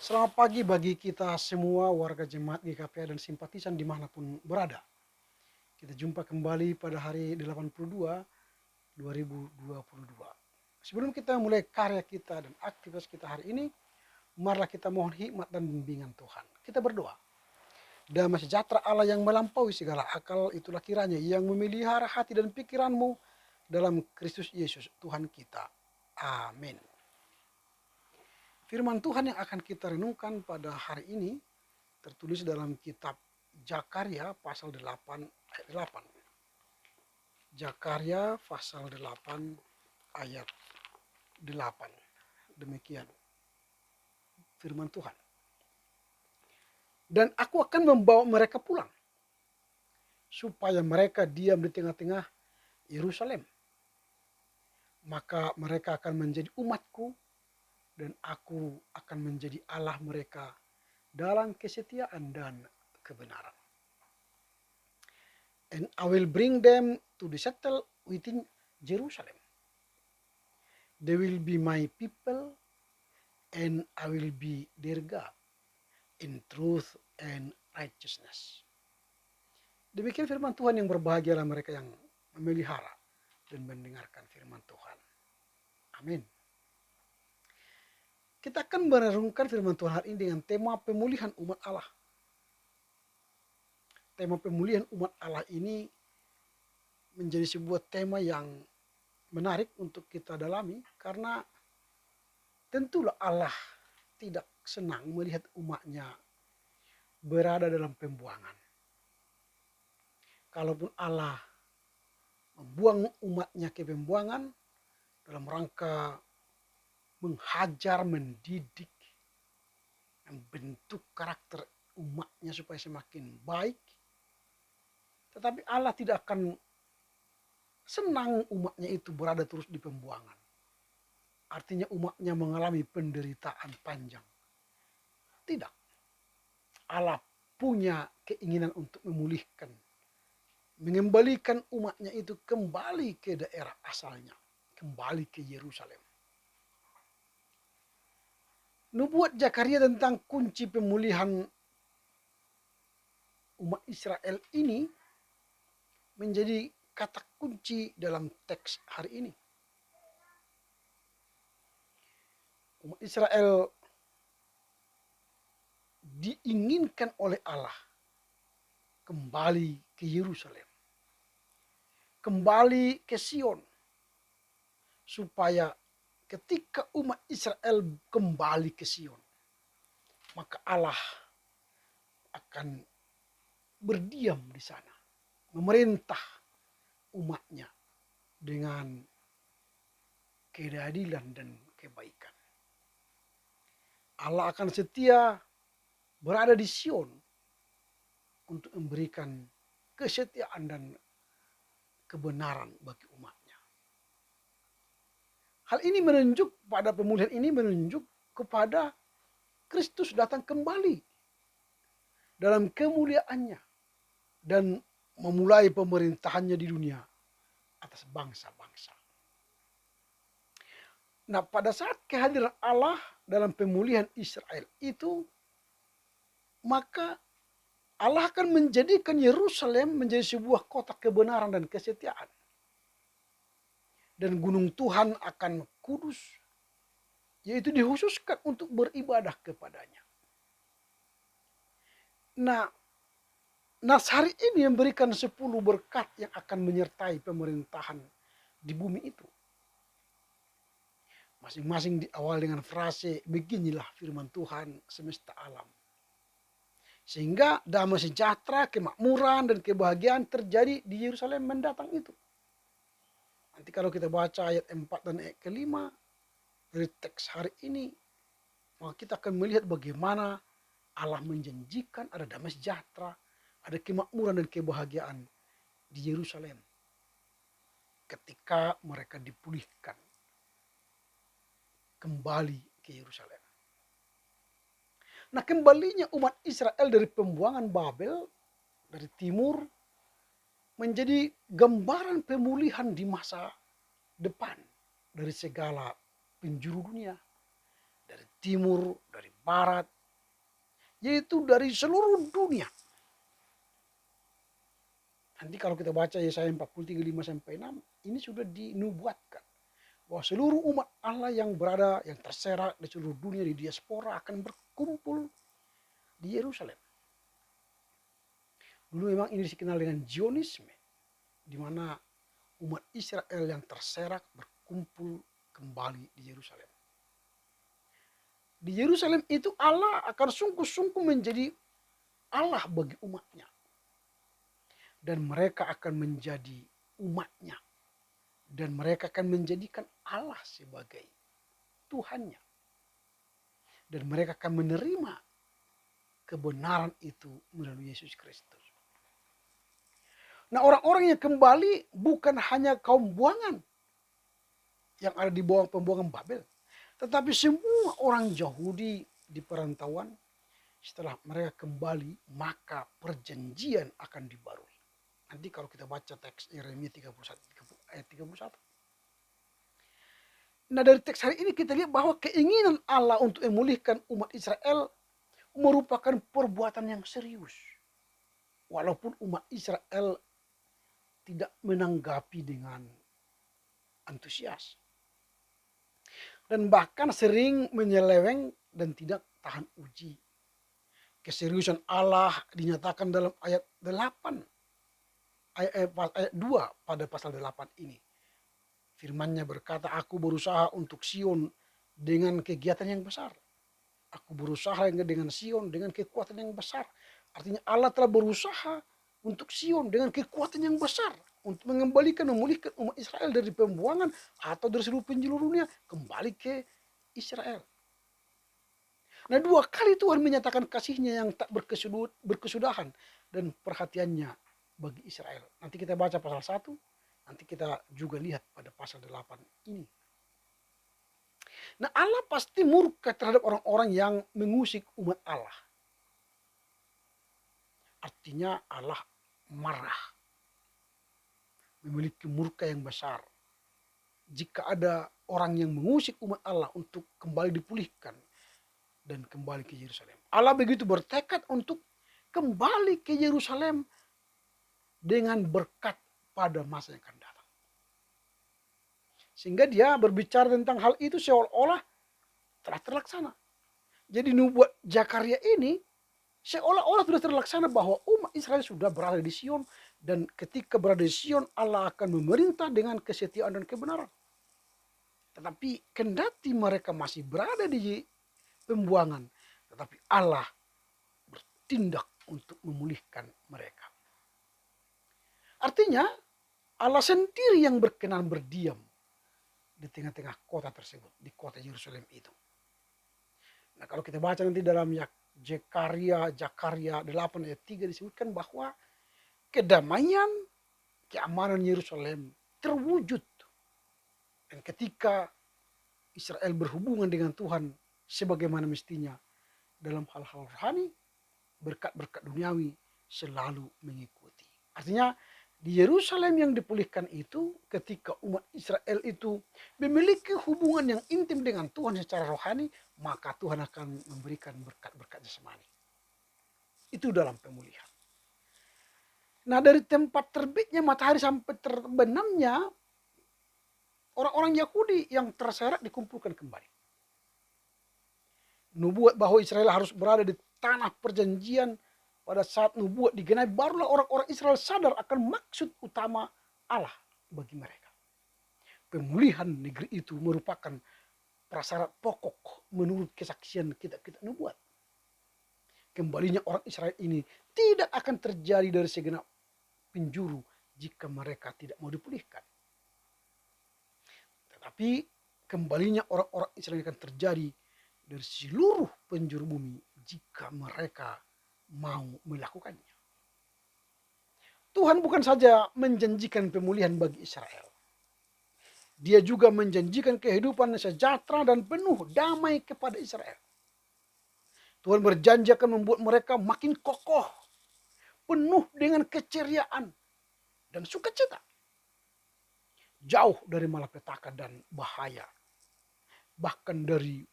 Selamat pagi bagi kita semua warga jemaat GKPA dan simpatisan dimanapun berada. Kita jumpa kembali pada hari 82 2022. Sebelum kita mulai karya kita dan aktivitas kita hari ini, marilah kita mohon hikmat dan bimbingan Tuhan. Kita berdoa. Damai sejahtera Allah yang melampaui segala akal, itulah kiranya yang memelihara hati dan pikiranmu dalam Kristus Yesus Tuhan kita. Amin. Firman Tuhan yang akan kita renungkan pada hari ini tertulis dalam kitab Zakaria pasal 8 ayat 8. Zakaria pasal 8 ayat 8. Demikian firman Tuhan. Dan aku akan membawa mereka pulang supaya mereka diam di tengah-tengah Yerusalem. Maka mereka akan menjadi umatku dan aku akan menjadi Allah mereka dalam kesetiaan dan kebenaran. And I will bring them to the settle within Jerusalem. They will be my people and I will be their God in truth and righteousness. Demikian firman Tuhan, yang berbahagialah mereka yang memelihara dan mendengarkan firman Tuhan. Amin. Kita akan merenungkan firman Tuhan hari ini dengan tema pemulihan umat Allah. Tema pemulihan umat Allah ini menjadi sebuah tema yang menarik untuk kita dalami, karena tentulah Allah tidak senang melihat umatnya berada dalam pembuangan. Kalaupun Allah membuang umatnya ke pembuangan dalam rangka menghajar, mendidik, membentuk karakter umatnya supaya semakin baik, tetapi Allah tidak akan senang umatnya itu berada terus di pembuangan. Artinya umatnya mengalami penderitaan panjang. Tidak. Allah punya keinginan untuk memulihkan, mengembalikan umatnya itu kembali ke daerah asalnya, kembali ke Yerusalem. Nubuat Zakaria tentang kunci pemulihan umat Israel ini menjadi kata kunci dalam teks hari ini. Umat Israel diinginkan oleh Allah kembali ke Yerusalem, kembali ke Sion, supaya ketika umat Israel kembali ke Sion, maka Allah akan berdiam di sana, memerintah umatnya dengan keadilan dan kebaikan. Allah akan setia berada di Sion untuk memberikan kesetiaan dan kebenaran bagi umatnya. Hal ini menunjuk, pada pemulihan ini menunjuk kepada Kristus datang kembali dalam kemuliaannya dan memulai pemerintahannya di dunia atas bangsa-bangsa. Nah, pada saat kehadiran Allah dalam pemulihan Israel itu, maka Allah akan menjadikan Yerusalem menjadi sebuah kota kebenaran dan kesetiaan. Dan gunung Tuhan akan kudus, yaitu dikhususkan untuk beribadah kepadanya. Nah, nas hari ini memberikan 10 berkat yang akan menyertai pemerintahan di bumi itu. Masing-masing diawal dengan frase, beginilah firman Tuhan semesta alam. Sehingga damai sejahtera, kemakmuran, dan kebahagiaan terjadi di Yerusalem mendatang itu. Nanti kalau kita baca ayat 4 dan ayat ke-5 dari teks hari ini, maka kita akan melihat bagaimana Allah menjanjikan ada damai sejahtera, ada kemakmuran dan kebahagiaan di Yerusalem ketika mereka dipulihkan kembali ke Yerusalem. Nah, kembalinya umat Israel dari pembuangan Babel dari timur menjadi gambaran pemulihan di masa depan dari segala penjuru dunia, dari timur, dari barat, yaitu dari seluruh dunia. Nanti kalau kita baca Yesaya 43, 5 sampai 6, ini sudah dinubuatkan bahwa seluruh umat Allah yang berada, yang terserak di seluruh dunia, di diaspora akan berkumpul di Yerusalem. Dulu memang ini dikenal dengan Zionisme, di mana umat Israel yang terserak berkumpul kembali di Yerusalem. Di Yerusalem itu Allah akan sungguh-sungguh menjadi Allah bagi umatnya. Dan mereka akan menjadi umatnya. Dan mereka akan menjadikan Allah sebagai Tuhannya. Dan mereka akan menerima kebenaran itu melalui Yesus Kristus. Nah, orang-orang yang kembali bukan hanya kaum buangan yang ada di bawah pembuangan Babel. Tetapi semua orang Yahudi di perantauan, setelah mereka kembali, maka perjanjian akan dibarui. Nanti kalau kita baca teks Yeremia 31 ayat 31. Nah, dari teks hari ini kita lihat bahwa keinginan Allah untuk memulihkan umat Israel merupakan perbuatan yang serius. Walaupun umat Israel tidak menanggapi dengan antusias. Dan bahkan sering menyeleweng dan tidak tahan uji. Keseriusan Allah dinyatakan dalam ayat 8. Ayat 2 pada pasal 8 ini. Firman-Nya berkata, aku berusaha untuk Sion dengan kegiatan yang besar. Aku berusaha dengan Sion dengan kekuatan yang besar. Artinya Allah telah berusaha untuk Sion dengan kekuatan yang besar. Untuk mengembalikan, memulihkan umat Israel dari pembuangan atau dari seluruh penjuru dunia kembali ke Israel. Nah, 2 kali Tuhan menyatakan kasih-Nya yang tak berkesudahan dan perhatiannya bagi Israel. Nanti kita baca pasal 1, nanti kita juga lihat pada pasal 8 ini. Nah, Allah pasti murka terhadap orang-orang yang mengusik umat Allah. Artinya Allah marah, memiliki murka yang besar. Jika ada orang yang mengusik umat Allah untuk kembali dipulihkan dan kembali ke Yerusalem. Allah begitu bertekad untuk kembali ke Yerusalem dengan berkat pada masa yang akan datang. Sehingga dia berbicara tentang hal itu seolah-olah telah terlaksana. Jadi nubuat Zakaria ini seolah-olah sudah terlaksana bahwa umat Israel sudah berada di Sion. Dan ketika berada di Sion, Allah akan memerintah dengan kesetiaan dan kebenaran. Tetapi kendati mereka masih berada di pembuangan, tetapi Allah bertindak untuk memulihkan mereka. Artinya Allah sendiri yang berkenan berdiam di tengah-tengah kota tersebut, di kota Yerusalem itu. Nah, kalau kita baca nanti dalam Zakaria 8 ayat 3 disebutkan bahwa kedamaian, keamanan Yerusalem terwujud. Dan ketika Israel berhubungan dengan Tuhan sebagaimana mestinya dalam hal-hal rohani, berkat-berkat duniawi selalu mengikuti. Artinya di Yerusalem yang dipulihkan itu, ketika umat Israel itu memiliki hubungan yang intim dengan Tuhan secara rohani, maka Tuhan akan memberikan berkat-berkat jasmani. Itu dalam pemulihan. Nah, dari tempat terbitnya matahari sampai terbenamnya, orang-orang Yahudi yang terserak dikumpulkan kembali. Nubuat bahwa Israel harus berada di tanah perjanjian pada saat nubuat digenapi, barulah orang-orang Israel sadar akan maksud utama Allah bagi mereka. Pemulihan negeri itu merupakan prasyarat pokok menurut kesaksian kitab-kitab nubuat. Kembalinya orang Israel ini tidak akan terjadi dari segenap penjuru jika mereka tidak mau dipulihkan. Tetapi kembalinya orang-orang Israel akan terjadi dari seluruh penjuru bumi jika mereka mau melakukannya. Tuhan bukan saja menjanjikan pemulihan bagi Israel. Dia juga menjanjikan kehidupan sejahtera dan penuh damai kepada Israel. Tuhan berjanji akan membuat mereka makin kokoh, penuh dengan keceriaan dan sukacita. Jauh dari malapetaka dan bahaya, bahkan dari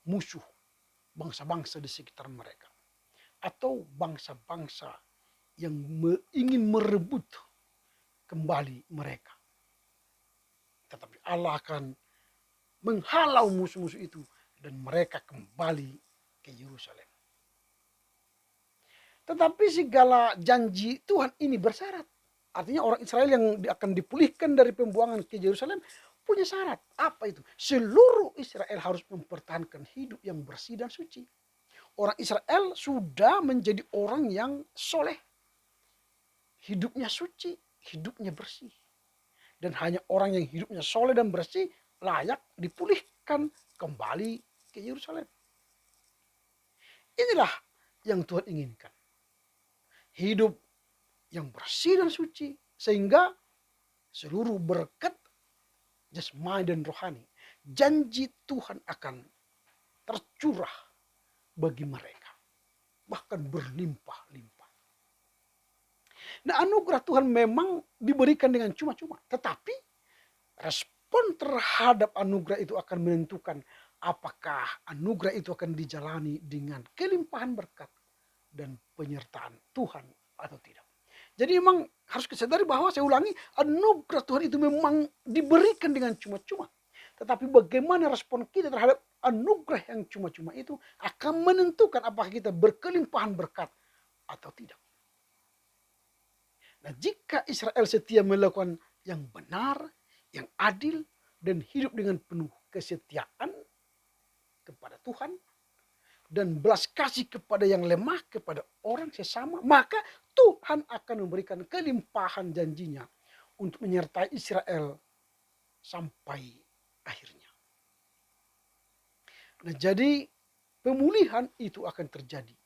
musuh bangsa-bangsa di sekitar mereka. Atau bangsa-bangsa yang ingin merebut kembali mereka. Tetapi Allah akan menghalau musuh-musuh itu dan mereka kembali ke Yerusalem. Tetapi segala janji Tuhan ini bersyarat. Artinya orang Israel yang akan dipulihkan dari pembuangan ke Yerusalem punya syarat. Apa itu? Seluruh Israel harus mempertahankan hidup yang bersih dan suci. Orang Israel sudah menjadi orang yang soleh. Hidupnya suci, hidupnya bersih. Dan hanya orang yang hidupnya soleh dan bersih layak dipulihkan kembali ke Yerusalem. Inilah yang Tuhan inginkan. Hidup yang bersih dan suci. Sehingga seluruh berkat jasmani dan rohani, janji Tuhan akan tercurah bagi mereka. Bahkan berlimpah-limpah. Nah, anugerah Tuhan memang diberikan dengan cuma-cuma. Tetapi respon terhadap anugerah itu akan menentukan apakah anugerah itu akan dijalani dengan kelimpahan berkat dan penyertaan Tuhan atau tidak. Jadi memang harus disadari bahwa saya ulangi, anugerah Tuhan itu memang diberikan dengan cuma-cuma. Tetapi bagaimana respon kita terhadap anugerah yang cuma-cuma itu akan menentukan apakah kita berkelimpahan berkat atau tidak. Nah, jika Israel setia melakukan yang benar, yang adil, dan hidup dengan penuh kesetiaan kepada Tuhan, dan belas kasih kepada yang lemah, kepada orang sesama, maka Tuhan akan memberikan kelimpahan janjinya untuk menyertai Israel sampai akhirnya. Nah, jadi pemulihan itu akan terjadi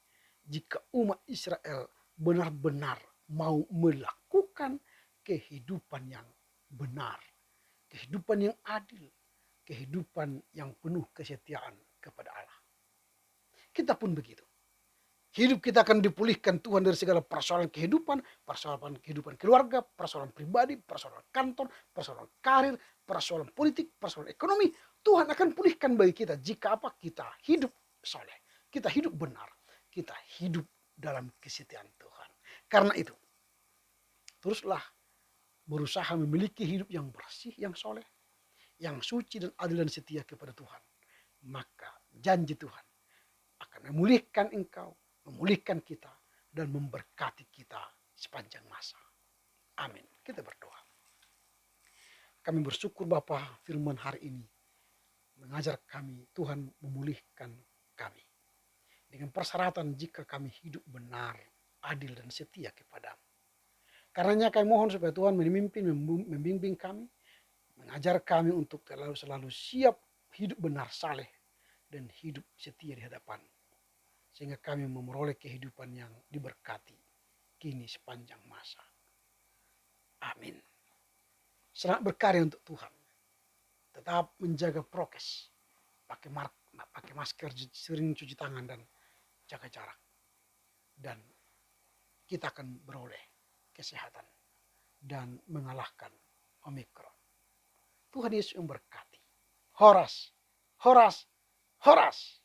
jika umat Israel benar-benar mau melakukan kehidupan yang benar, kehidupan yang adil, kehidupan yang penuh kesetiaan kepada Allah. Kita pun begitu. Hidup kita akan dipulihkan Tuhan dari segala persoalan kehidupan keluarga, persoalan pribadi, persoalan kantor, persoalan karir, persoalan politik, persoalan ekonomi. Tuhan akan pulihkan bagi kita jika apa? Kita hidup soleh, kita hidup benar, kita hidup dalam kesetiaan Tuhan. Karena itu, teruslah berusaha memiliki hidup yang bersih, yang soleh, yang suci dan adil dan setia kepada Tuhan. Maka janji Tuhan akan memulihkan engkau, memulihkan kita, dan memberkati kita sepanjang masa. Amin. Kita berdoa. Kami bersyukur Bapa, firman hari ini mengajar kami, Tuhan memulihkan kami. Dengan persyaratan jika kami hidup benar, adil dan setia kepadamu. Karenanya kami mohon supaya Tuhan membimbing kami, mengajar kami untuk selalu siap hidup benar, saleh, dan hidup setia di hadapan. Sehingga kami memperoleh kehidupan yang diberkati kini sepanjang masa. Amin. Selamat berkarya untuk Tuhan. Tetap menjaga prokes. Pakai masker, sering cuci tangan dan jaga jarak. Dan kita akan beroleh kesehatan dan mengalahkan Omikron. Tuhan Yesus memberkati. Horas, horas, horas.